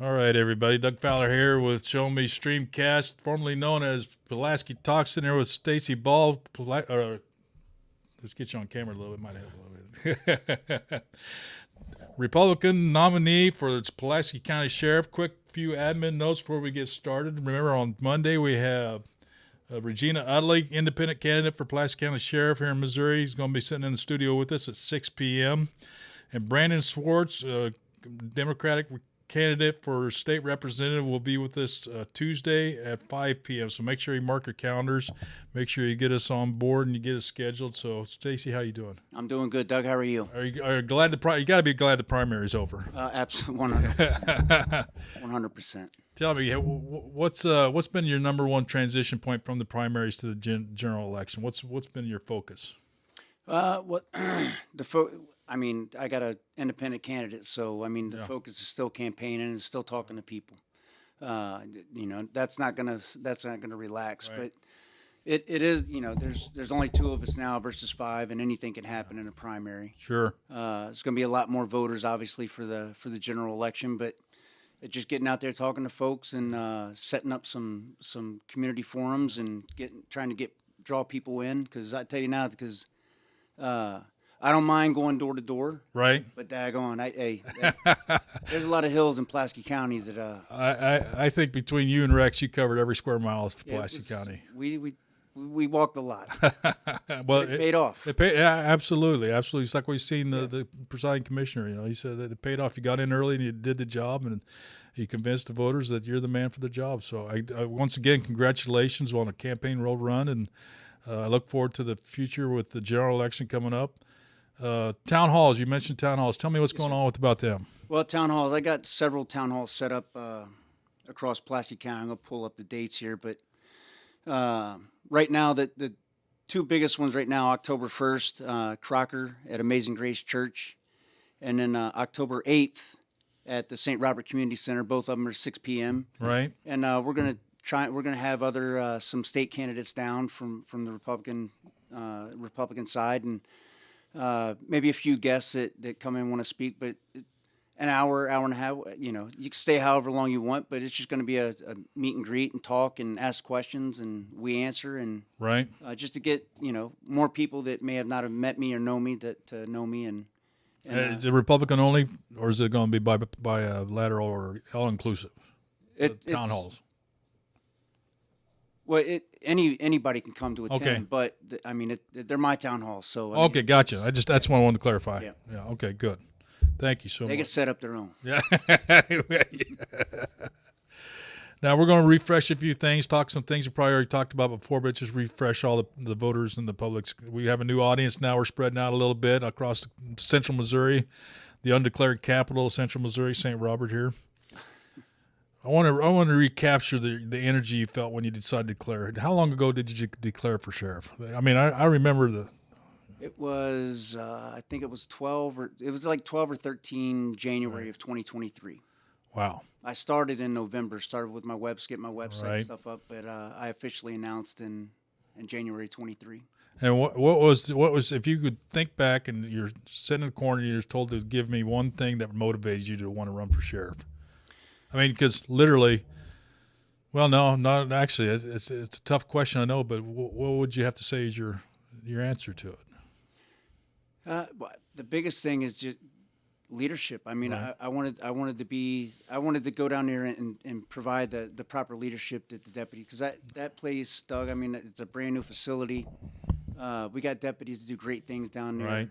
All right, everybody. Doug Fowler here with Show-Me StreamCast, formerly known as Pulaski Talks. In here with Stacy Ball. Let's get you on camera a little bit. Might help a little bit. Republican nominee for Pulaski County Sheriff. Quick few admin notes before we get started. Remember, on Monday we have Regina Utley, independent candidate for Pulaski County Sheriff here in Missouri. He's going to be sitting in the studio with us at 6 p.m. And Brandon Swartz, Democratic candidate for state representative, will be with us Tuesday at 5 p.m. So make sure you mark your calendars. Make sure you get us on board and you get us scheduled. So, Stacy, how you doing? I'm doing good, Doug. How are you? Are you glad you got to be glad the primary's over? Absolutely, 100%. 100%. Tell me, what's been your number one transition point from the primaries to the general election? What's been your focus? I got an independent candidate, so the focus is still campaigning and still talking to people. That's not gonna relax, Right. but it is. There's only two of us now versus five, and anything can happen in a primary. Sure. There's gonna be a lot more voters, obviously, for the general election, but it's just getting out there talking to folks and setting up some community forums and trying to draw people in, because I tell you now, because I don't mind going door to door, Right. but daggone, there's a lot of hills in Pulaski County that I think between you and Rex, you covered every square mile of Pulaski County. We walked a lot. Well, It paid off. It paid, yeah, absolutely. It's like we've seen the presiding commissioner. He said that it paid off. You got in early and you did the job, and you convinced the voters that you're the man for the job. So, I once again, congratulations on a campaign road run, and I look forward to the future with the general election coming up. Town halls. You mentioned town halls. Tell me what's going on about them. Well, town halls. I got several town halls set up across Pulaski County. I'm gonna pull up the dates here, but right now, the two biggest ones right now: October 1st, Crocker at Amazing Grace Church, and then October 8th at the St. Robert Community Center. Both of them are 6 p.m. Right. And we're gonna have other some state candidates down from the Republican side, and maybe a few guests that come in and want to speak, but an hour and a half, you can stay however long you want, but it's just going to be a meet and greet and talk and ask questions, and we answer, and Right. just to get, more people that may have not have met me or know me to know me. And Is it Republican only, or is it going to be by a lateral or all inclusive? Town halls. Well, anybody can come to attend, Okay. but they're my town halls, so Okay, gotcha. That's what I wanted to clarify. Yeah. Okay, good. Thank you so they much. get set up their own. Yeah. Now we're going to refresh a few things, talk some things we probably already talked about before, but just refresh all the voters and the public. We have a new audience now. We're spreading out a little bit across central Missouri, the undeclared capital of central Missouri, St. Robert here. I want to recapture the energy you felt when you decided to declare. How long ago did you declare for sheriff? I remember It was, I think it was 12 or 13 January of 2023. Wow. I started in November, started with my getting my website Right. and stuff up, but I officially announced in January 23. And what was if you could think back and you're sitting in the corner and you're told to give me one thing that motivated you to want to run for sheriff? Because literally, well, no, not actually. It's a tough question, I know, but what would you have to say is your answer to it? The biggest thing is just leadership. Right. I wanted to go down there and provide the proper leadership to the deputy, because that place, Doug, it's a brand new facility. We got deputies to do great things down there. Right.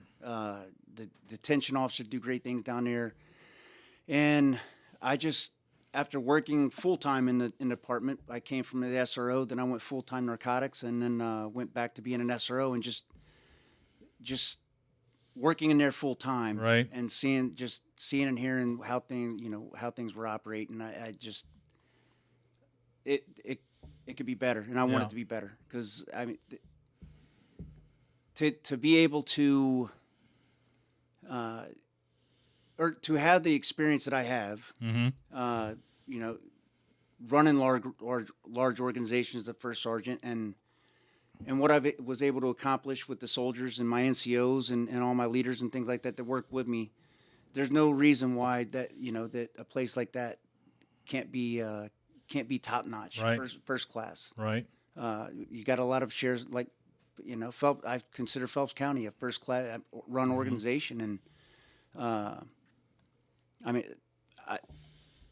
The detention officer do great things down there, and I just, after working full time in the department, I came from the SRO, then I went full time narcotics, and then went back to being an SRO, and just working in there full time, Right. and seeing and hearing how things were operating. I just, it could be better, and I want Yeah. it to be better, because to be able to or to have the experience that I have, Mm-hmm. running large organizations as a first sergeant, and what I was able to accomplish with the soldiers and my NCOs and all my leaders and things like that work with me, there's no reason why that a place like that can't be top notch, Right. first class. Right. You got a lot of sheriffs like, Phelps. I consider Phelps County a first class run organization, and I mean,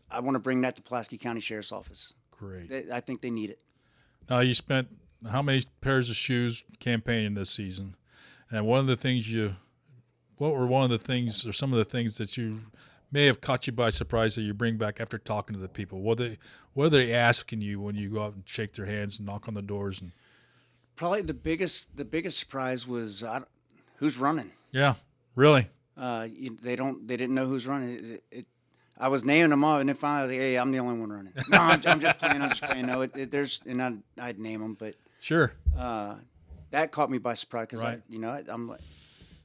I want to bring that to Pulaski County Sheriff's Office. Great. I think they need it. Now, you spent how many pairs of shoes campaigning this season? And what were one of the things or some of the things that you may have caught you by surprise that you bring back after talking to the people? What are they asking you when you go out and shake their hands and knock on the doors? And probably the biggest surprise was who's running. Yeah, really. They didn't know who's running. I was naming them all, and then finally, I was like, "Hey, I'm the only one running." No, I'm just playing. No, I'd name them, but Sure. That caught me by surprise because Right. I'm like,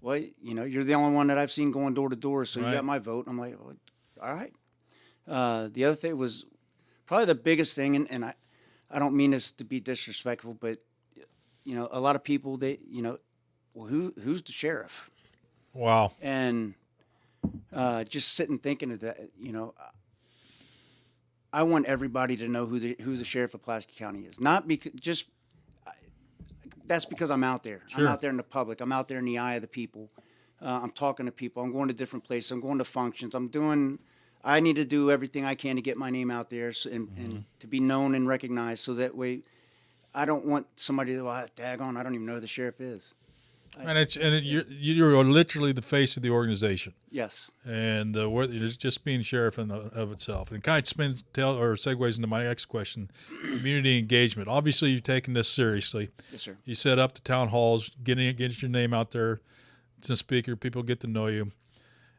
"Well, you're the only one that I've seen going door to door, so Right. you got my vote." I'm like, well, "All right." The other thing was probably the biggest thing, and I don't mean this to be disrespectful, but a lot of people well, who's the sheriff? Wow. And just sitting thinking of that, I want everybody to know who the sheriff of Pulaski County is. Not because that's because I'm out there. Sure. I'm out there in the public. I'm out there in the eye of the people. I'm talking to people. I'm going to different places. I'm going to functions. I need to do everything I can to get my name out there and to be known and recognized. So that way, I don't want somebody to, daggone, I don't even know who the sheriff is. You're literally the face of the organization. Yes. And it's just being sheriff of itself. And kind of segues into my next question, community engagement. Obviously, you've taken this seriously. Yes, sir. You set up the town halls, getting your name out there as a speaker. People get to know you.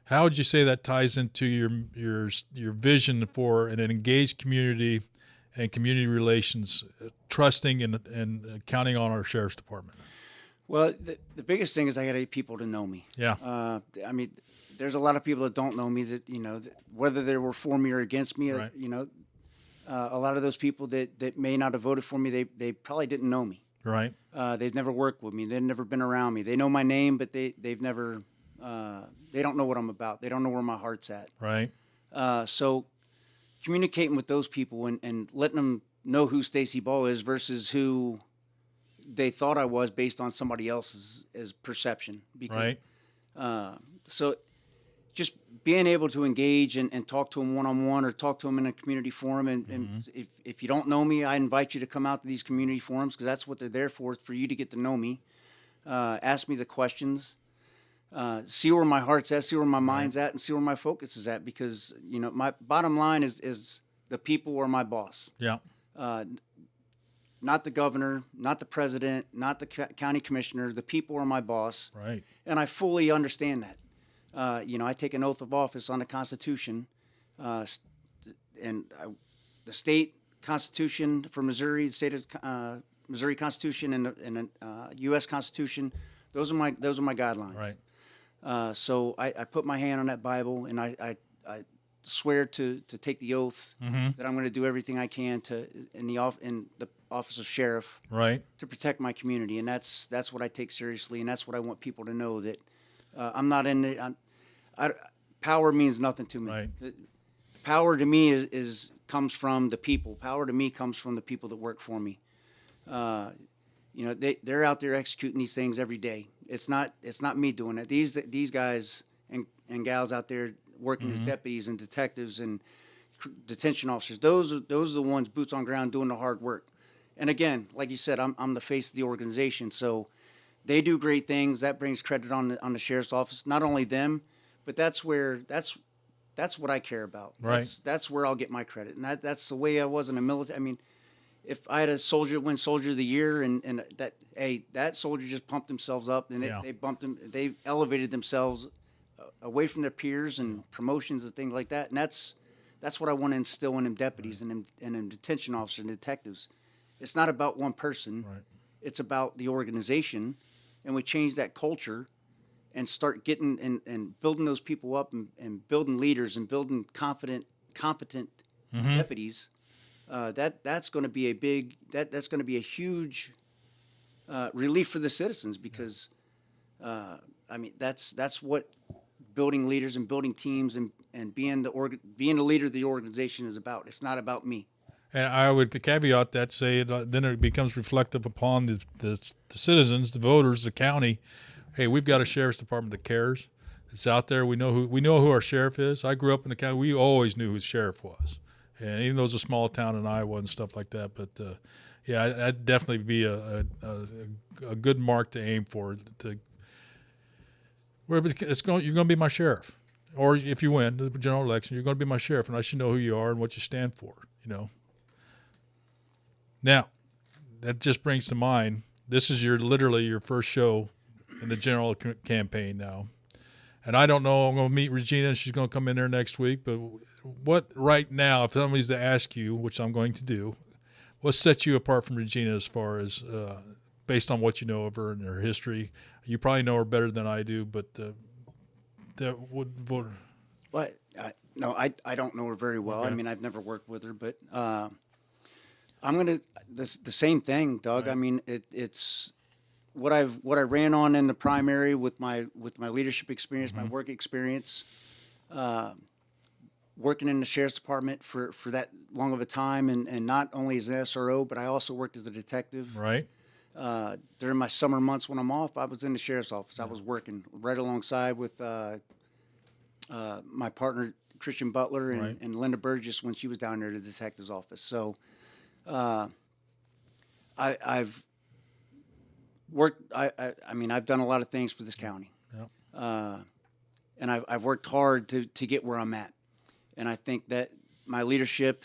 How would you say that ties into your vision for an engaged community and community relations, trusting and counting on our sheriff's department? Well, the biggest thing is I got to get people to know me. Yeah. There's a lot of people that don't know me that, whether they were for me or against me, Right. A lot of those people that may not have voted for me, they probably didn't know me. Right. They've never worked with me. They've never been around me. They know my name, but they've never, they don't know what I'm about. They don't know where my heart's at. Right. So communicating with those people and letting them know who Stacy Ball is versus who they thought I was based on somebody else's perception. Because, Right. So just being able to engage and talk to them one-on-one or talk to them in a community forum. And if you don't know me, I invite you to come out to these community forums because that's what they're there for you to get to know me. Ask me the questions. See where my heart's at, see where my mind's at, and see where my focus is at because, my bottom line is the people are my boss. Yeah. Not the governor, not the president, not the county commissioner. The people are my boss. Right. And I fully understand that. I take an oath of office on the Constitution, the state Constitution for Missouri, the state of Missouri Constitution, and the U.S. Constitution. Those are my guidelines. Right. So I put my hand on that Bible, and I swear to take the oath that I'm going to do everything I can in the office of sheriff, Right. to protect my community, and that's what I take seriously, and that's what I want people to know that I'm not in it. Power means nothing to me. Right. Power to me comes from the people. Power to me comes from the people that work for me. They're out there executing these things every day. It's not me doing it. These guys and gals out there working as deputies and detectives and detention officers. Those are the ones boots on ground doing the hard work. And again, like you said, I'm the face of the organization, so they do great things. That brings credit on the sheriff's office. Not only them, but that's what I care about. Right. That's where I'll get my credit, and that's the way I was in the military. I mean, if I had a soldier win Soldier of the Year, and that soldier just pumped themselves up, and they elevated themselves away from their peers and promotions and things like that, and that's what I want to instill in them deputies and them detention officers and detectives. It's not about one person. Right. It's about the organization, and we change that culture and start getting and building those people up and building leaders and building competent deputies. That's going to be that's going to be a huge relief for the citizens because that's what building leaders and building teams and and being the leader of the organization is about. It's not about me. And I would caveat that, say then it becomes reflective upon the citizens, the voters, the county. Hey, we've got a sheriff's department that cares. It's out there. We know who our sheriff is. I grew up in the county. We always knew who the sheriff was, and even though it was a small town in Iowa and stuff like that. But yeah, that'd definitely be a good mark to aim for. You're going to be my sheriff, or if you win the general election, you're going to be my sheriff, and I should know who you are and what you stand for. Now, that just brings to mind, this is literally your first show in the general campaign now. And I don't know, I'm going to meet Regina, and she's going to come in there next week. But what right now, if somebody's to ask you, which I'm going to do, what sets you apart from Regina as far as based on what you know of her and her history? You probably know her better than I do, but that would vote. Well, no, I don't know her very well. Okay. I mean, I've never worked with her, but I'm gonna the same thing, Doug. Right. I mean, it's what I ran on in the primary with my leadership experience, my work experience, working in the sheriff's department for that long of a time, and not only as an SRO, but I also worked as a detective. Right. During my summer months when I'm off, I was in the sheriff's office. I was working right alongside with my partner Christian Butler and, Right. and Linda Burgess when she was down there at the detective's office. So I've worked. I mean, I've done a lot of things for this county, Yep. and I've worked hard to get where I'm at. And I think that my leadership,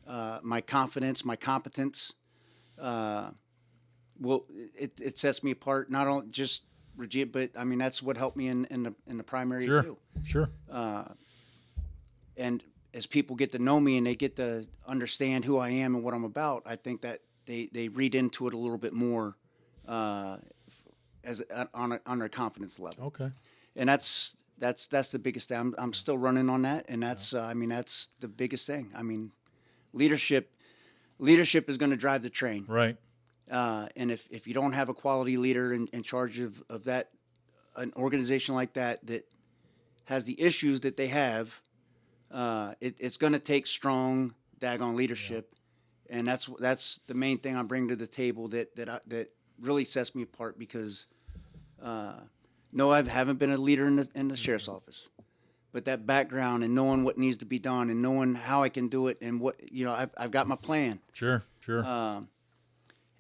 my confidence, my competence, it sets me apart. Not only just Regina, but I mean that's what helped me in the primary Sure. too. Sure. And as people get to know me and they get to understand who I am and what I'm about, I think that they read into it a little bit more as on their confidence level. Okay. And that's the biggest thing. I'm still running on that, and that's I mean that's the biggest thing. I mean, leadership is going to drive the train. Right. And if you don't have a quality leader in charge of that, an organization like that has the issues that they have, it's going to take strong, daggone leadership, and that's the main thing I bring to the table that really sets me apart because, no, I haven't been a leader in the sheriff's office, but that background and knowing what needs to be done and knowing how I can do it and what I've got my plan. Sure. Sure.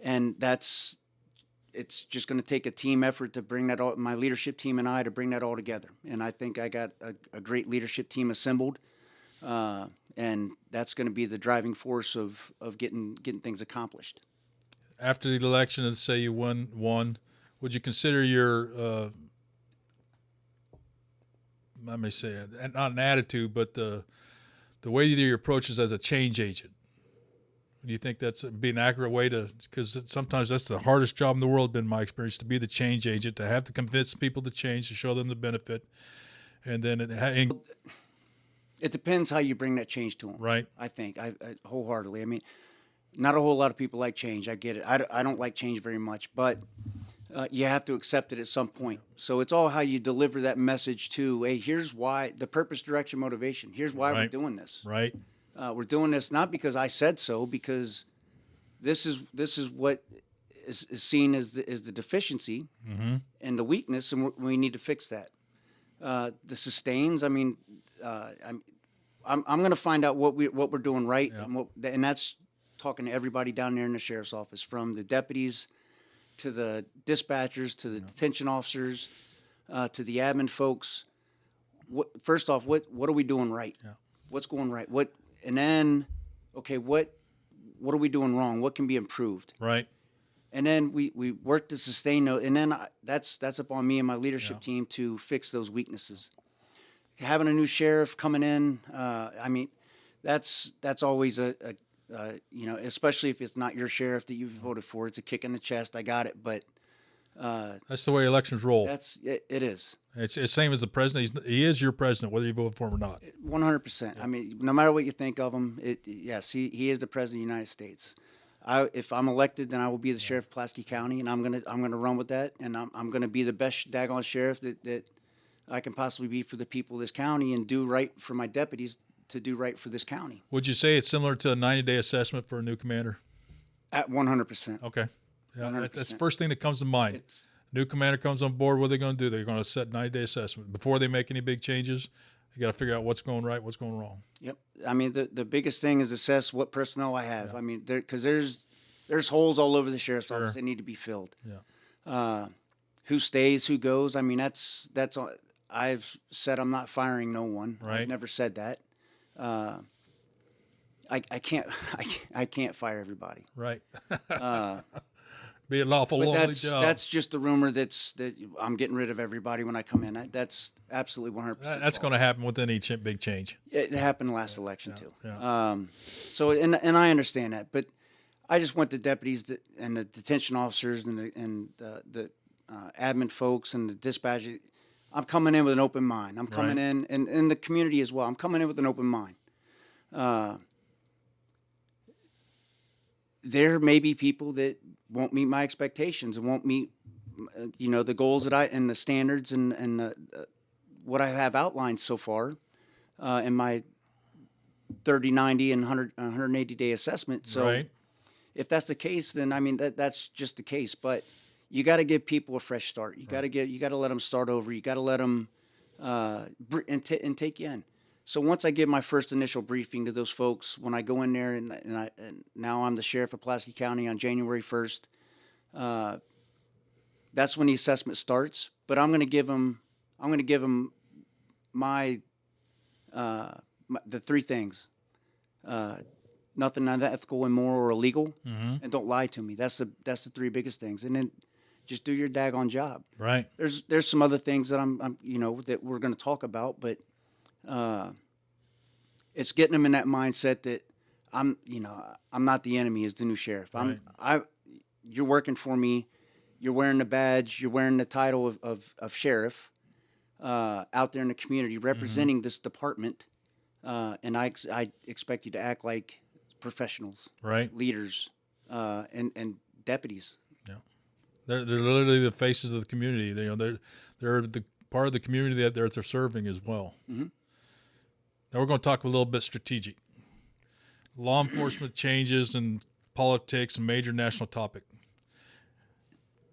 And it's just going to take a team effort to bring that all, my leadership team and I to bring that all together. And I think I got a great leadership team assembled, and that's going to be the driving force of getting things accomplished. After the election, and say you won, would you consider your let me say it, not an attitude, but the way you approach it as a change agent? Do you think that's be an accurate way to? Because sometimes that's the hardest job in the world, been my experience, to be the change agent, to have to convince people to change, to show them the benefit, and then It depends how you bring that change to them. Right. I think I wholeheartedly. I mean, not a whole lot of people like change. I get it. I don't like change very much, but you have to accept it at some point. So it's all how you deliver that message to. Hey, here's why the purpose, direction, motivation. Here's why we're doing this. Right. We're doing this not because I said so, because this is what is seen as the deficiency and the weakness, and we need to fix that. The sustains. I mean, I'm going to find out what we're doing right, and that's talking to everybody down there in the sheriff's office, from the deputies to the dispatchers to the detention officers to the admin folks. First off, what are we doing right? Yeah. What's going right? And then, okay, what are we doing wrong? What can be improved? Right. And then we work to sustain those. And then that's up on me and my leadership team to fix those weaknesses. Having a new sheriff coming in, I mean, that's always especially if it's not your sheriff that you voted for. It's a kick in the chest. I got it, but that's the way elections roll. It is. It's the same as the president. He is your president, whether you vote for him or not. 100%. I mean, no matter what you think of him, yes, he is the president of the United States. If I'm elected, then I will be the sheriff of Pulaski County, and I'm gonna run with that, and I'm gonna be the best daggone sheriff that I can possibly be for the people of this county and do right for my deputies to do right for this county. Would you say it's similar to a 90-day assessment for a new commander? At 100%. Okay. Yeah, 100%. that's the first thing that comes to mind. New commander comes on board, what are they going to do? They're going to set 90-day assessment. Before they make any big changes, you got to figure out what's going right, what's going wrong. Yep. I mean, the biggest thing is assess what personnel I have. Yeah. I mean, because there's holes all over the sheriff's office that need to be filled. Yeah. Who stays, who goes. I mean, that's all. I've said I'm not firing no one. Right. I've never said that. I can't fire everybody. Right. Be an awful lonely job. That's just the rumor that I'm getting rid of everybody when I come in. That's absolutely 100%. That's going to happen with any big change. It happened last election too. Yeah. So and I understand that, but I just want the deputies and the detention officers and the admin folks and the dispatch. I'm coming in with an open mind. I'm coming in, and the community as well. I'm coming in with an open mind. There may be people that won't meet my expectations and won't meet, the goals that and the standards and what I have outlined so far in my 30, 90, and 180 day assessment. So if that's the case, then I mean that's just the case. But you got to give people a fresh start. You got to let them start over. You got to let them and take you in. So once I give my first initial briefing to those folks, when I go in there and now I'm the sheriff of Pulaski County on January 1st, that's when the assessment starts. But I'm going to give them my the three things: nothing unethical, immoral, or illegal, and don't lie to me. That's the three biggest things. And then just do your daggone job. Right. There's some other things that I'm that we're going to talk about, but. It's getting them in that mindset that I'm not the enemy as the new sheriff. You're working for me. You're wearing the badge. You're wearing the title of sheriff out there in the community representing this department. And I expect you to act like professionals, leaders, and deputies. Yeah. They're literally the faces of the community. They're the part of the community that they're serving as well. Mm-hmm. Now we're going to talk a little bit strategic. Law enforcement changes and politics, a major national topic.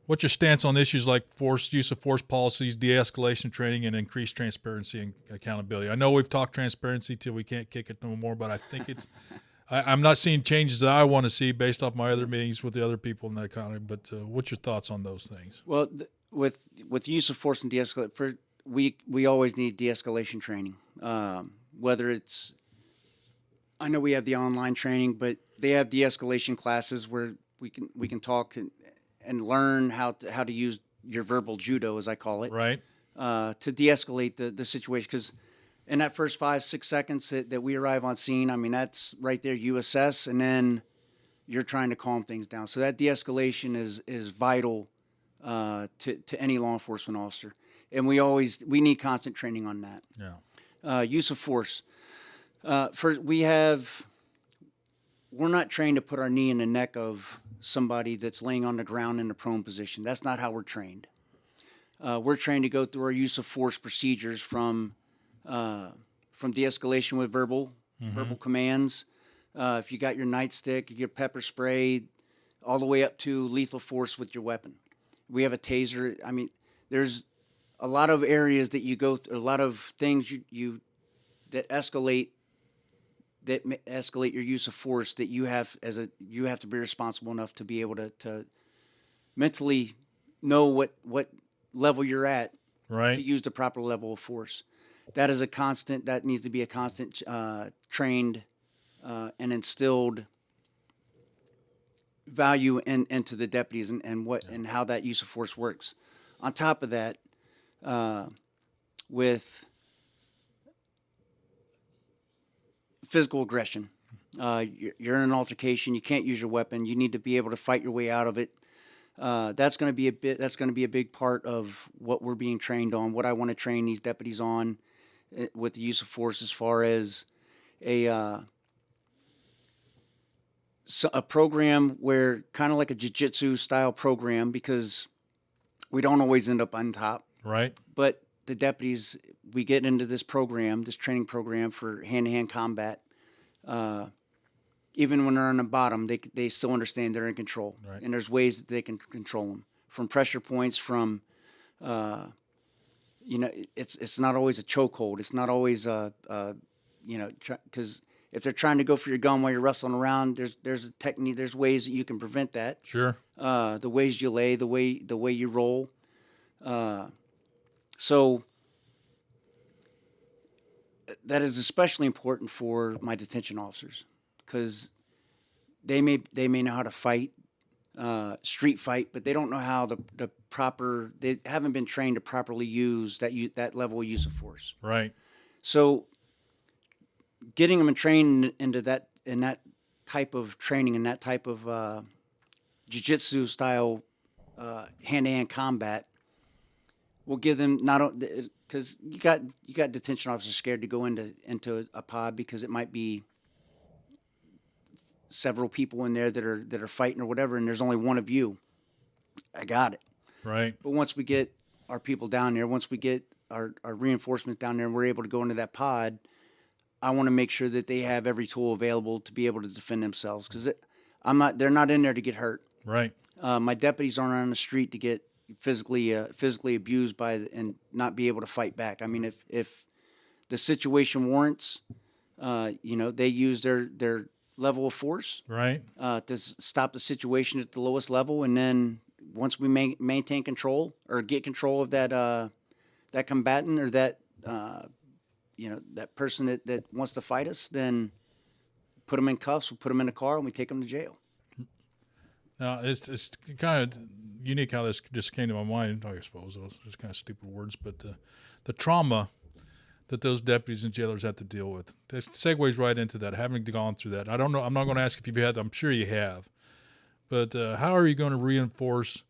What's your stance on issues like use of force policies, de-escalation training, and increased transparency and accountability? I know we've talked transparency till we can't kick it no more, but I think I'm not seeing changes that I want to see based off my other meetings with the other people in the economy. But what's your thoughts on those things? Well, with use of force and de-escalation, we always need de-escalation training. Whether it's, I know we have the online training, but they have de-escalation classes where we can talk and learn how to use your verbal judo, as I call it, to de-escalate the situation. Because in that first 5-6 seconds that we arrive on scene, I mean that's right there. You assess, and then you're trying to calm things down. So that de-escalation is vital to any law enforcement officer, and we need constant training on that. Yeah. Use of force. We're not trained to put our knee in the neck of somebody that's laying on the ground in a prone position. That's not how we're trained. We're trained to go through our use of force procedures from de-escalation with verbal commands. If you got your nightstick, your pepper spray, all the way up to lethal force with your weapon. We have a taser. I mean, there's a lot of areas that you go through, a lot of things that escalate your use of force that you have to be responsible enough to be able to mentally know what level you're at to use the proper level of force. That needs to be a constant trained and instilled value into the deputies and how that use of force works. On top of that, with physical aggression, you're in an altercation. You can't use your weapon. You need to be able to fight your way out of it. That's going to be a big part of what we're being trained on. What I want to train these deputies on with the use of force, as far as a program where kind of like a jiu-jitsu style program, because we don't always end up on top. Right. But the deputies, we get into this program, this training program for hand-to-hand combat. Even when they're on the bottom, they still understand they're in control. Right. And there's ways that they can control them. From pressure points, from, it's not always a chokehold. It's not always because if they're trying to go for your gun while you're wrestling around, there's a technique, there's ways that you can prevent that. Sure. The ways you lay, the way you roll. So that is especially important for my detention officers, because they may know how to fight, street fight, but they don't know how the proper. They haven't been trained to properly use that level of use of force. Right. So getting them trained into that type of training and that type of jiu-jitsu style hand-to-hand combat will give them because you got detention officers scared to go into a pod because it might be several people in there that are fighting or whatever, and there's only one of you. I got it. Right. But once we get our people down there, once we get our reinforcements down there and we're able to go into that pod, I want to make sure that they have every tool available to be able to defend themselves, because they're not in there to get hurt. Right. My deputies aren't on the street to get physically abused and not be able to fight back. I mean, if the situation warrants, they use their level of force, right, to stop the situation at the lowest level, and then once we maintain control or get control of that combatant or that that person that wants to fight us, then put them in cuffs, we put them in a car, and we take them to jail. Now, it's kind of unique how this just came to my mind, I suppose. Those are just kind of stupid words, but the trauma that those deputies and jailers have to deal with. This segues right into that, having gone through that. I don't know. I'm not going to ask if you've had. I'm sure you have. But how are you going to reinforce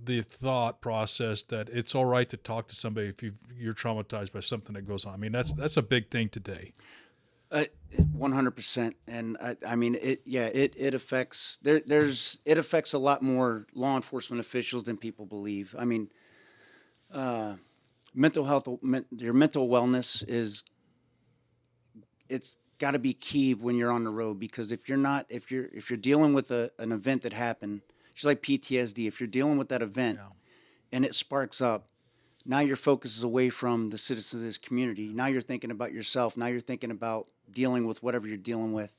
the thought process that it's all right to talk to somebody if you're traumatized by something that goes on? I mean, that's a big thing today. 100%, and I mean it affects it affects a lot more law enforcement officials than people believe. I mean, mental health, your mental wellness it's got to be key when you're on the road, because if you're dealing with an event that happened, just like PTSD, if you're dealing with that event and it sparks up, now your focus is away from the citizens of this community. Now you're thinking about yourself. Now you're thinking about dealing with whatever you're dealing with.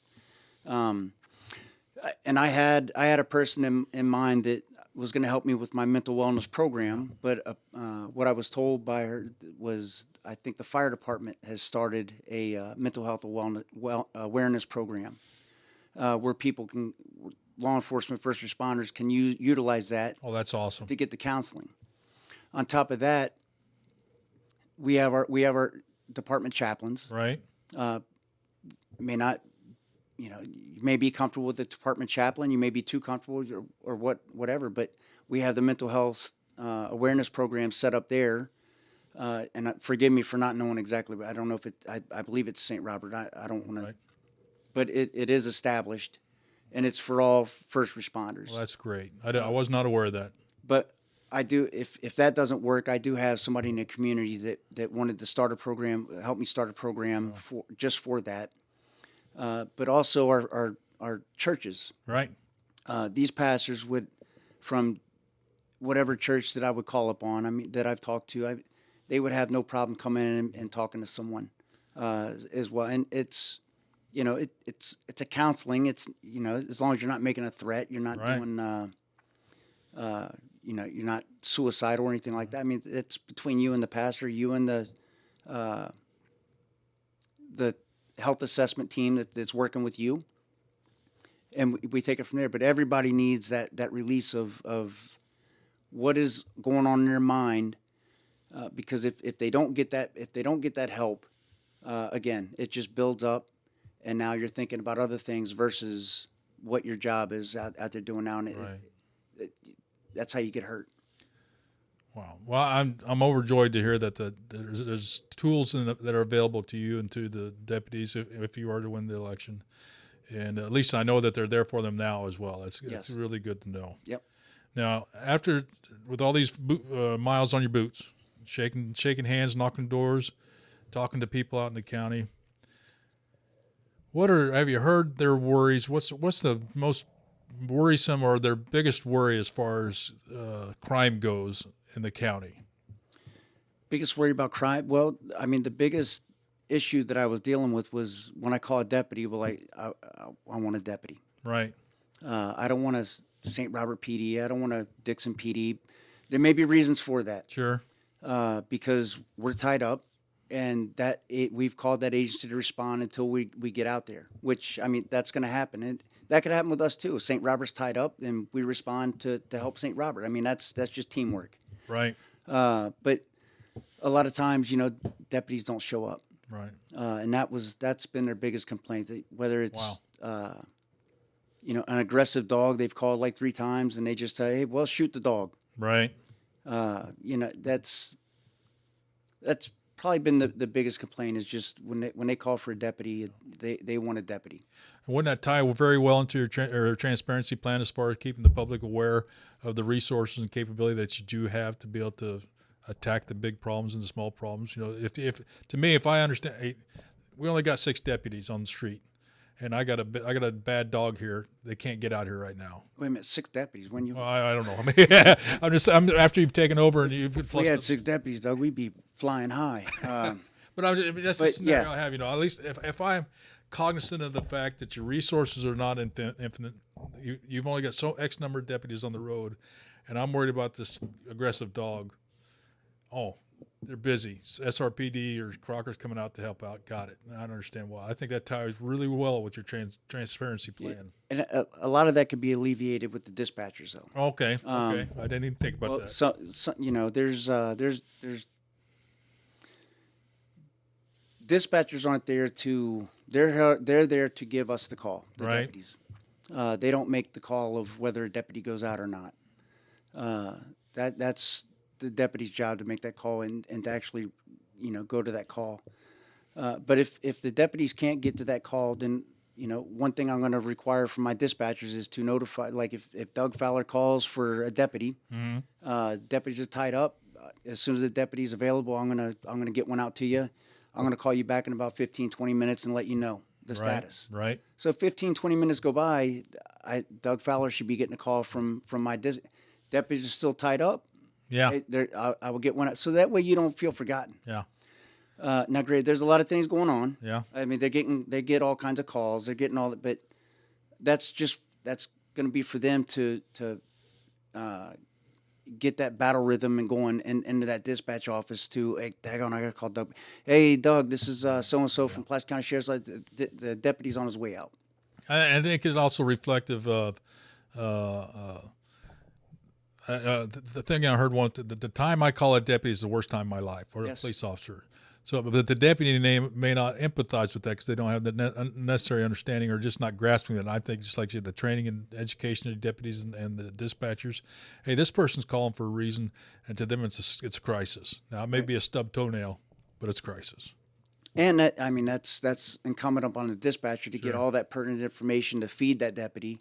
And I had a person in mind that was going to help me with my mental wellness program. But what I was told by her was, I think the fire department has started a mental health awareness program where law enforcement, first responders can utilize that. Oh, that's awesome. To get the counseling. On top of that, we have our department chaplains. Right. May not, you may be comfortable with the department chaplain. You may be too comfortable or whatever. But we have the mental health awareness program set up there. And forgive me for not knowing exactly, but I don't know if I believe it's St. Robert. I don't want to. Right. But it is established, and it's for all first responders. Well, that's great. I was not aware of that. But I do, if that doesn't work, I do have somebody in the community that wanted to start a program, help me start a program for that. But also our churches. Right. These pastors would, from whatever church that I would call upon, I mean, that I've talked to, they would have no problem coming in and talking to someone as well. And it's, it's a counseling. It's, as long as you're not making a threat, you're not doing, you're not suicidal or anything like that. I mean, it's between you and the pastor, you and the health assessment team that's working with you, and we take it from there. But everybody needs that release of what is going on in their mind, because if they don't get that help, again, it just builds up, and now you're thinking about other things versus what your job is out there doing now, and that's how you get hurt. Wow. Well, I'm overjoyed to hear that there's tools that are available to you and to the deputies if you are to win the election, and at least I know that they're there for them now as well. It's really good to know. Yep. Now, with all these miles on your boots, shaking hands, knocking doors, talking to people out in the county. Have you heard their worries? What's the most worrisome or their biggest worry as far as crime goes in the county? Biggest worry about crime? Well, I mean, the biggest issue that I was dealing with was when I call a deputy. Well, I want a deputy. Right. I don't want a St. Robert PD. I don't want a Dixon PD. There may be reasons for that. Sure. Because we're tied up, and we've called that agency to respond until we get out there. Which, I mean, that's going to happen, and that could happen with us too. If St. Robert's tied up, then we respond to help St. Robert. I mean, that's just teamwork. Right. But a lot of times, deputies don't show up. Right. And that's been their biggest complaint. Whether it's Wow. An aggressive dog they've called like 3 times, and they just say, hey, well, shoot the dog. Right. That's probably been the biggest complaint, is just when they call for a deputy, they want a deputy. And wouldn't that tie very well into your transparency plan as far as keeping the public aware of the resources and capability that you do have to be able to attack the big problems and the small problems? If I understand, we only got 6 deputies on the street, and I got a bad dog here. They can't get out here right now. Wait a minute, 6 deputies? When you? Well, I don't know. I mean, after you've taken over and you've. If we had 6 deputies, Doug, we'd be flying high. But that's the scenario I have. At least if I'm cognizant of the fact that your resources are not infinite, you've only got X number of deputies on the road, and I'm worried about this aggressive dog. Oh, they're busy. SRPD or Crocker's coming out to help out. Got it. I don't understand why. I think that ties really well with your transparency plan. And a lot of that could be alleviated with the dispatchers, though. Okay. I didn't even think about that. So there's dispatchers aren't there to. They're there to give us the call. The right. Deputies. They don't make the call of whether a deputy goes out or not. That's the deputy's job to make that call and to actually, go to that call. But if the deputies can't get to that call, then, one thing I'm going to require from my dispatchers is to notify, like if Doug Fowler calls for a deputy, deputies are tied up. As soon as the deputy's available, I'm going to get one out to you. I'm going to call you back in about 15, 20 minutes and let you know the status. Right. So 15, 20 minutes go by, Doug Fowler should be getting a call from my deputies are still tied up. Yeah. I will get one out. So that way you don't feel forgotten. Yeah. Now, great. There's a lot of things going on. Yeah. I mean, they get all kinds of calls. They're getting all that, but that's going to be for them to get that battle rhythm and going into that dispatch office to, hey, daggone, I got to call Doug. Hey, Doug, this is so-and-so from Pulaski County Sheriff's. The deputy's on his way out. I think it's also reflective of the thing I heard once, the time I call a deputy is the worst time of my life, or a police officer. So, but the deputy may not empathize with that because they don't have the necessary understanding or just not grasping that. And I think just like you said, the training and education of deputies and the dispatchers, hey, this person's calling for a reason, and to them it's a crisis. Now it may be a stub toenail, but it's a crisis. And that's incumbent upon the dispatcher to get all that pertinent information to feed that deputy,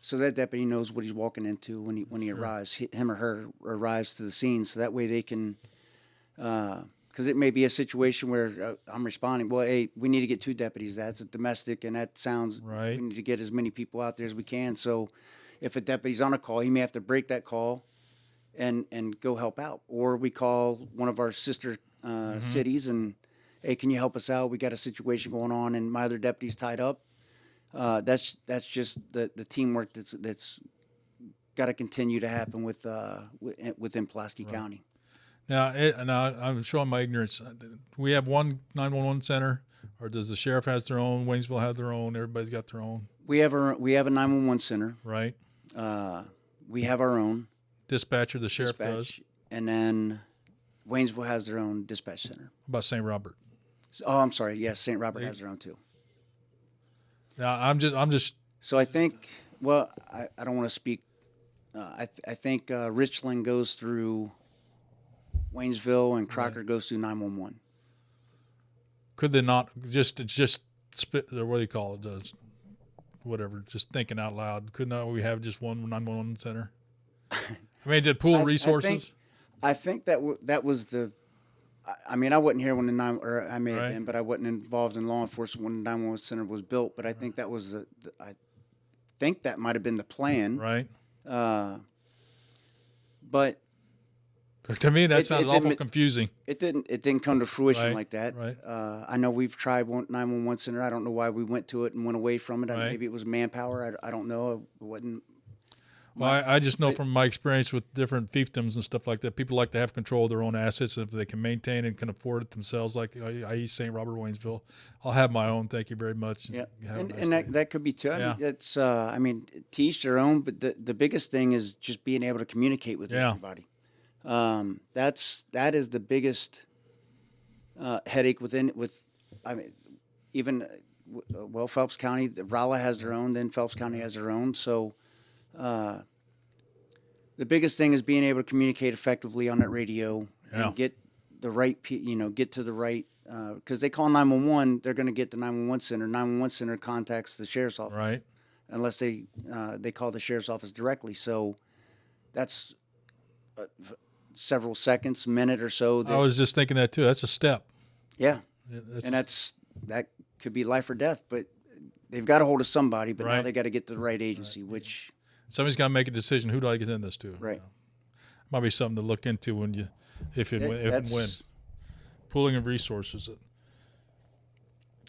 so that deputy knows what he's walking into when he arrives, him or her arrives to the scene, so that way they can. Because it may be a situation where I'm responding, well, hey, we need to get 2 deputies. That's a domestic, and that sounds right. We need to get as many people out there as we can. So if a deputy's on a call, he may have to break that call and go help out. Or we call one of our sister cities and, hey, can you help us out? We got a situation going on, and my other deputy's tied up. That's just the teamwork that's got to continue to happen within Pulaski County. Now, I'm showing my ignorance. We have one 911 center, or does the sheriff has their own? Waynesville have their own. Everybody's got their own. We have a 911 center. Right. We have our own dispatcher. The sheriff does, and then Waynesville has their own dispatch center. How about St. Robert? Oh, I'm sorry. Yes, St. Robert has their own too. Now, I'm just. So I think. Well, I don't want to speak. I think Richland goes through Waynesville, and Crocker goes through 911. Could they not just spit? What do you call it? Whatever. Just thinking out loud. Could not we have just one 911 center? I mean, to pool resources. I think that was the I mean, I wasn't here when or I may have Right. been, but I wasn't involved in law enforcement when the 911 center was built. But I think that was I think that might have been the plan. Right. But But to me, that sounds awful didn't confusing. it didn't come to fruition Right, like that. right. I know we've tried 911 center. I don't know why we went to it and went away from it. Right. Maybe it was manpower. I don't know. It wasn't. Well, I just know from my experience with different fiefdoms and stuff like that, people like to have control of their own assets. If they can maintain and can afford it themselves, like I East St. Robert, Waynesville, I'll have my own. Thank you very much. Yeah, Have a nice and day. that could be too. Yeah. It's I mean, to each their own. But the biggest thing is just being able to communicate with Yeah. everybody. That is the biggest headache with I mean, even well, Phelps County, Rolla has their own, then Phelps County has their own. So the biggest thing is being able to communicate effectively on that radio Yeah. and get the right, get to the right, because they call 911, they're going to get the 911 center. 911 center contacts the sheriff's office, Right. unless they call the sheriff's office directly. So that's several seconds, minute or so. I was just thinking that too. That's a step. Yeah, That's and that could be life or death, but they've got a hold of somebody. But now Right. they got to get to the right agency, which somebody's got to make a decision. Who do I get in this to? right. Might be something to look into when you, if and when. Pooling of resources.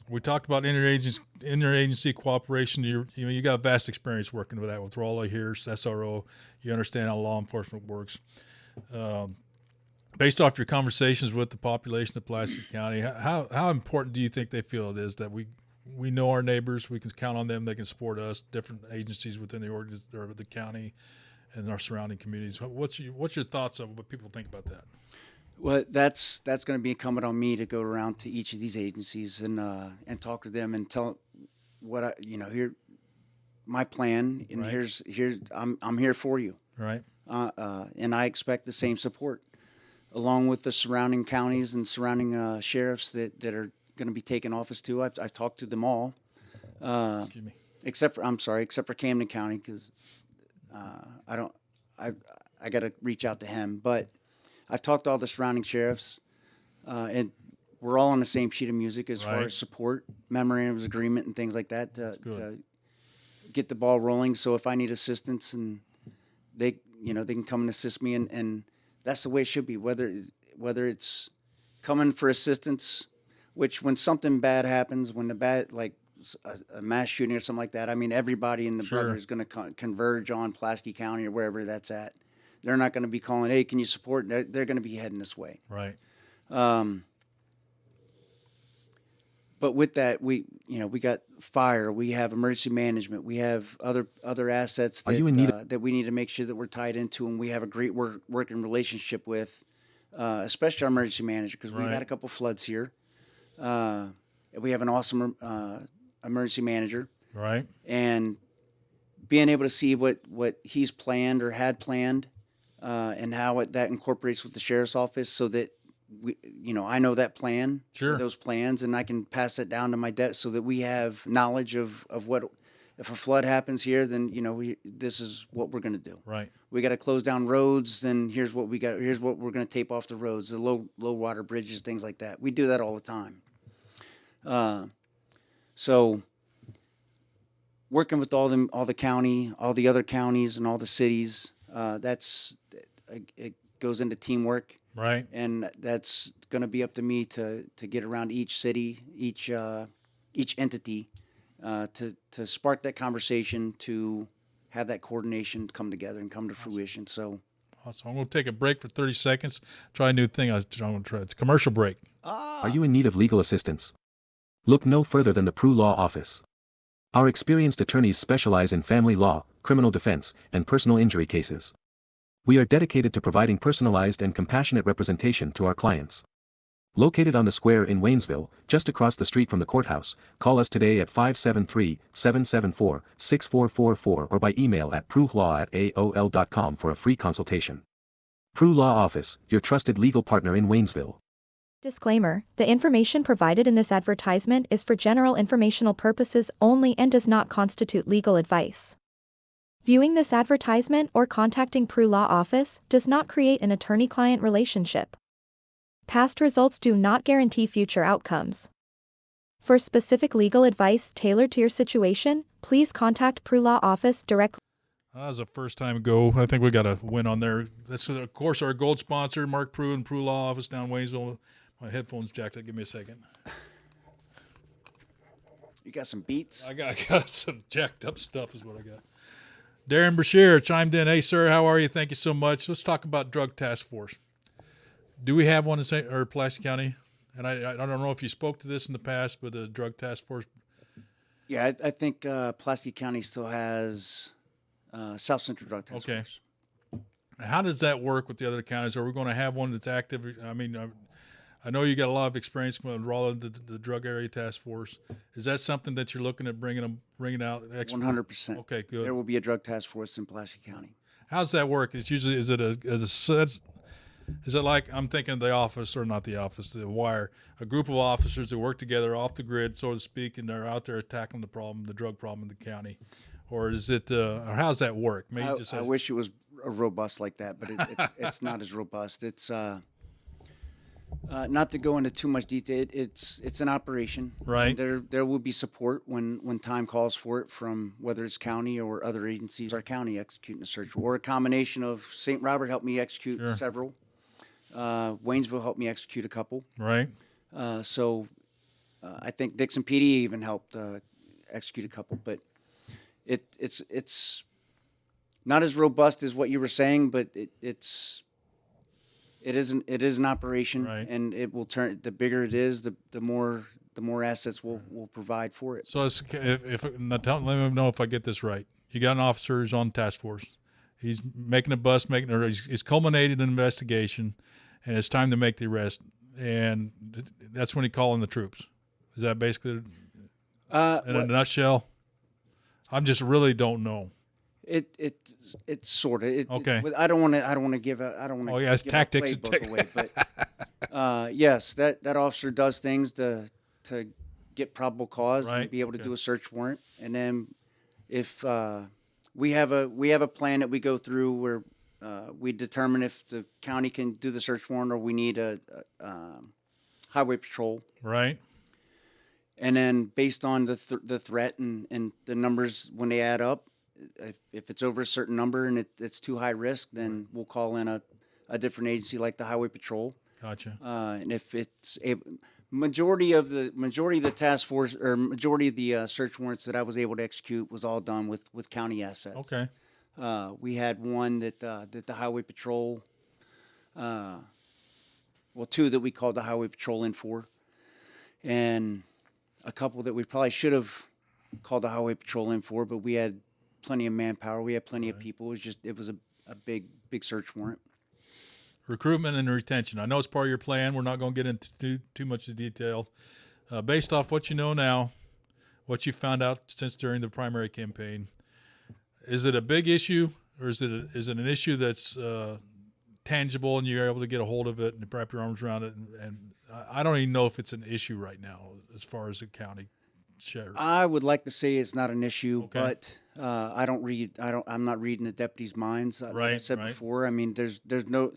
We talked about interagency cooperation. You got vast experience working with that with Rolla here, SRO. You understand how law enforcement works. Based off your conversations with the population of Pulaski County, how important do you think they feel it is that we know our neighbors, we can count on them, they can support us, different agencies within the or the county and our surrounding communities? What's your thoughts on what people think about that? Well, that's going to be incumbent on me to go around to each of these agencies and talk to them and tell what here my plan, and Right. here's I'm here for you, Right. and I expect the same support, along with the surrounding counties and surrounding sheriffs that are going to be taking office too. I've talked to them all, Excuse me. except for Camden County, because I got to reach out to him, but I've talked to all the surrounding sheriffs, and we're all on the same sheet of music as far Right. as support, memorandums of agreement, and things like that good. to get the ball rolling. So if I need assistance, and they can come and assist me, and that's the way it should be. Whether it's coming for assistance, which when something bad happens, when a mass shooting or something like that, I mean everybody in the Sure. brother is going to converge on Pulaski County or wherever that's at. They're not going to be calling, hey, can you support? They're going to be heading this way. Right. But with that, we got fire, we have emergency management, we have other assets Are you in need that we need to make sure that we're tied into, and we have a great working relationship with, especially our emergency manager, because we've Right. had a couple floods here. We have an awesome emergency manager, Right. and being able to see what he's planned or had planned, and how that incorporates with the sheriff's office, so that I know that plan, Sure. those plans, and I can pass that down to my desk, so that we have knowledge of what, if a flood happens here, then this is what we're going to do. Right. We got to close down roads, then here's what we got. Here's what we're going to tape off the roads, the low water bridges, things like that. We do that all the time. So working with all the county, all the other counties, and all the cities, it goes into teamwork, Right. and that's going to be up to me to get around each city, each entity, to spark that conversation, to have that coordination come together and come to fruition. So, Awesome. I'm going to take a break for 30 seconds. Try a new thing. I'm going to try. It's a commercial break. Are you in need of legal assistance? Look no further than the Prue Law Office. Our experienced attorneys specialize in family law, criminal defense, and personal injury cases. We are dedicated to providing personalized and compassionate representation to our clients. Located on the square in Waynesville, just across the street from the courthouse, call us today at 573-774-6444 or by email at pruelaw@aol.com for a free consultation. Prue Law Office, your trusted legal partner in Waynesville. Disclaimer: the information provided in this advertisement is for general informational purposes only and does not constitute legal advice. Viewing this advertisement or contacting Prue Law Office does not create an attorney-client relationship. Past results do not guarantee future outcomes. For specific legal advice tailored to your situation, please contact Pru Law Office directly. That was a first time go. I think we got a win on there. That's, of course, our gold sponsor, Mark Pru and Pru Law Office down Waynesville. My headphones jacked up. Give me a second. You got some beats? I got some jacked up stuff is what I got. Darren Brashear chimed in. Hey, sir, how are you? Thank you so much. Let's talk about Drug Task Force. Do we have one in Pulaski County? And I don't know if you spoke to this in the past, but the Drug Task Force. Yeah, I think Pulaski County still has South Central Drug Task Force. How does that work with the other counties? Are we going to have one that's active? I mean, I know you got a lot of experience with Rollin, the Drug Area Task Force. Is that something that you're looking at bringing out? 100%. Okay, good. There will be a drug task force in Pulaski County. How's that work? It's usually is it like, I'm thinking the office, or not the office, the wire, a group of officers that work together off the grid, so to speak, and they're out there tackling the drug problem in the county? Or is it, or how's that work? Maybe I wish it was robust like that, but it's not as robust. It's not to go into too much detail. It's an operation. Right. There will be support when time calls for it from whether it's county or other agencies. Our county executing a search, or a combination of St. Robert helped me execute several. Waynesville helped me execute a couple. Right. So I think Dixon PD even helped execute a couple, but it's not as robust as what you were saying, but it is an operation, Right. and it will turn. The bigger it is, the more assets we'll provide for it. So if let me know if I get this right. You got an officer who's on task force. He's making a bust, he's culminated an investigation, and it's time to make the arrest. And that's when he call in the troops. Is that basically in a nutshell? I'm just really don't know. It's sort of okay. I don't want to give it's tactics away, but yes, that officer does things to get probable cause and be able to do a search warrant, and then if we have a plan that we go through where we determine if the county can do the search warrant or we need a highway patrol. Right. And then based on the threat and the numbers, when they add up, if it's over a certain number and it's too high risk, then we'll call in a different agency like the highway patrol. Gotcha. And if it's majority of the task force, or majority of the search warrants that I was able to execute was all done with county assets. Okay. We had one that the highway patrol, two that we called the highway patrol in for, and a couple that we probably should have called the highway patrol in for, but we had plenty of manpower. We had plenty of people. It was a big search warrant. Recruitment and retention. I know it's part of your plan. We're not going to get into too much of detail. Based off what you know now, what you found out since during the primary campaign, is it a big issue, or is it an issue that's tangible and you're able to get a hold of it and wrap your arms around it? And I don't even know if it's an issue right now as far as the county sheriff. I would like to say it's not an issue, but I'm not reading the deputies' minds. Like I said before, I mean, there's no.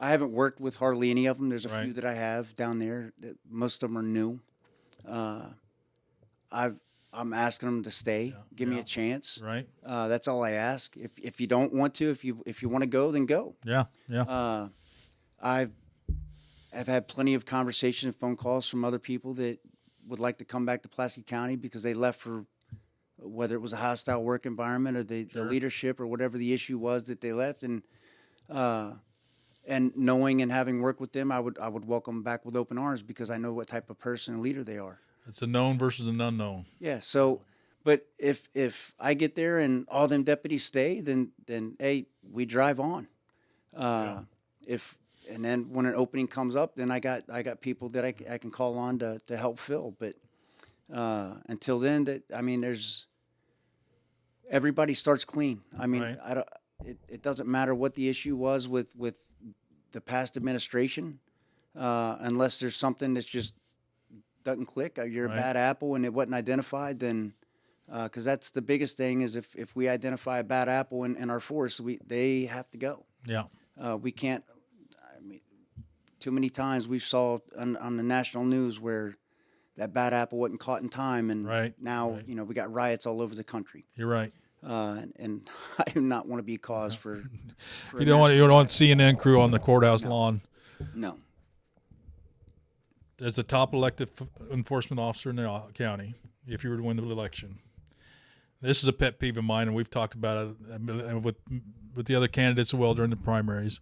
I haven't worked with hardly any of them. There's a few that I have down there. Most of them are new. I'm asking them to stay. Give me a chance. Right. That's all I ask. If you don't want to, if you want to go, then go. Yeah. Yeah. I've had plenty of conversations and phone calls from other people that would like to come back to Pulaski County because they left for whether it was a hostile work environment or the leadership or whatever the issue was that they left, and knowing and having worked with them, I would welcome them back with open arms because I know what type of person and leader they are. It's a known versus an unknown. Yeah. So, but if I get there and all them deputies stay, then hey, we drive on. And then when an opening comes up, then I got people that I can call on to help fill. But until then, there's everybody starts clean. I mean, it doesn't matter what the issue was with the past administration, unless there's something that's just doesn't click. You're a bad apple and it wasn't identified, then because that's the biggest thing is if we identify a bad apple in our force, they have to go. Yeah. We can't. too many times we saw on the national news where that bad apple wasn't caught in time, and now we got riots all over the country. You're right. And I do not want to be cause for you don't want CNN crew on the courthouse lawn. No. As the top elected enforcement officer in the county, if you were to win the election, this is a pet peeve of mine, and we've talked about it with the other candidates as well during the primaries.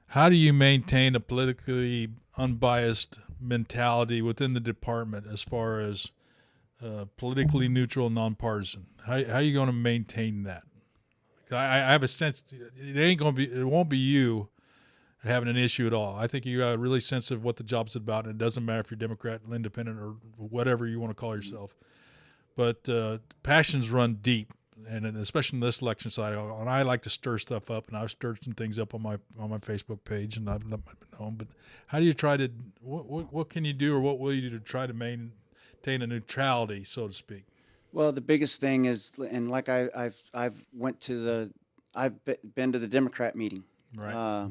How do you maintain a politically unbiased mentality within the department as far as politically neutral, nonpartisan? How are you going to maintain that? I have a sense it won't be you having an issue at all. I think you got a really sense of what the job's about, and it doesn't matter if you're Democrat, independent, or whatever you want to call yourself. But passions run deep, and especially in this election cycle. And I like to stir stuff up, and I've stirred some things up on my Facebook page, and I've let know. But how do you try to what can you do, or what will you do to try to maintain a neutrality, so to speak? Well, the biggest thing is, and like I've been to the Democrat meeting, right.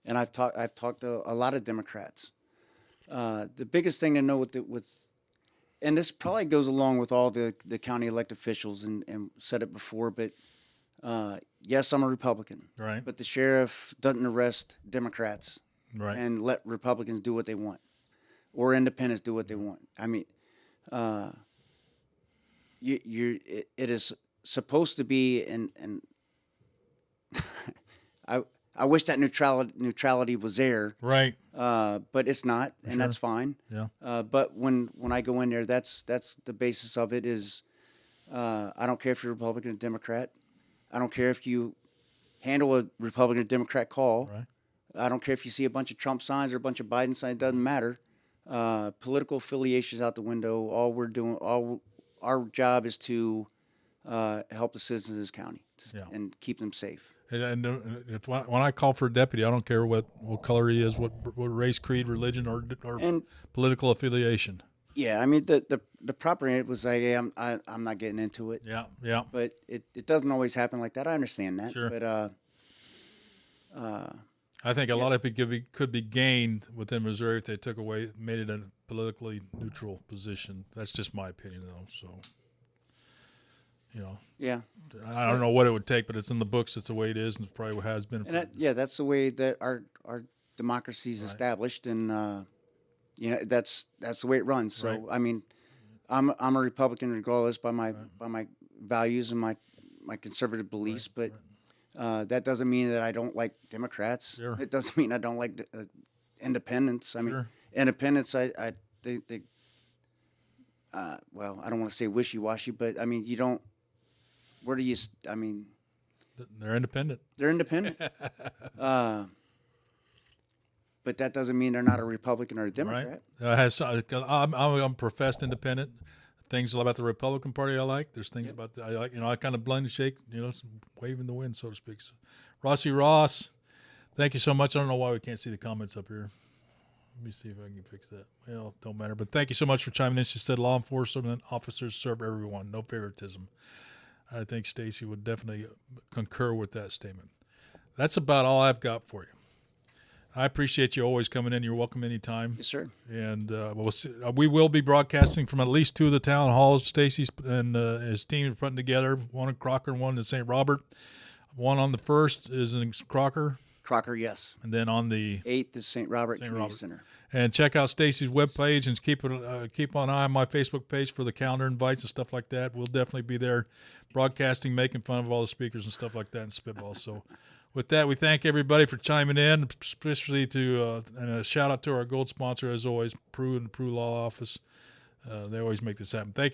And I've talked to a lot of Democrats. The biggest thing to know and this probably goes along with all the county elected officials, and said it before, but yes, I'm a Republican. Right. But the sheriff doesn't arrest Democrats, right, and let Republicans do what they want, or independents do what they want. I mean, it is supposed to be, and I wish that neutrality was there. Right. But it's not, and that's fine. Yeah. But when I go in there, that's the basis of it is, I don't care if you're Republican or Democrat. I don't care if you handle a Republican or Democrat call. Right. I don't care if you see a bunch of Trump signs or a bunch of Biden signs. It doesn't matter. Political affiliations out the window. Our job is to help the citizens of this county and keep them safe. And when I call for a deputy, I don't care what color he is, what race, creed, religion, or political affiliation. Yeah, I mean the proper answer was like, hey, I'm not getting into it. Yeah, yeah. But it doesn't always happen like that. I understand that. Sure. But I think a lot of it could be gained within Missouri if they made it a politically neutral position. That's just my opinion, though. So. Yeah. I don't know what it would take, but it's in the books. It's the way it is, and it probably has been. And that's the way that our democracy is established, and that's the way it runs. So right. I mean, I'm a Republican regardless by my values and my conservative beliefs, but that doesn't mean that I don't like Democrats. Sure. It doesn't mean I don't like independents. I mean, sure. Independents. I think well, I don't want to say wishy-washy, but I mean, you don't. Where do you? I mean, they're independent. They're independent. But that doesn't mean they're not a Republican or a Democrat. Right. I'm a professed independent. Things about the Republican Party I like. There's things about I like. I kind of blend and shake. Wave in the wind, so to speak. So, Rossi Ross, thank you so much. I don't know why we can't see the comments up here. Let me see if I can fix that. Well, don't matter. But thank you so much for chiming in. She said law enforcement officers serve everyone, no favoritism. I think Stacy would definitely concur with that statement. That's about all I've got for you. I appreciate you always coming in. You're welcome anytime. Yes, sir. And we will be broadcasting from at least 2 of the town halls. Stacy and his team are putting together, one in Crocker and one in St. Robert. One on the 1st is in Crocker. Crocker, yes. And then on the 8th is St. Robert Community Center. And check out Stacy's webpage and keep an eye on my Facebook page for the calendar invites and stuff like that. We'll definitely be there broadcasting, making fun of all the speakers and stuff like that and spitball. So with that, we thank everybody for chiming in, especially and a shout out to our gold sponsor, as always, Prue and the Prue Law Office. They always make this happen. Thank you.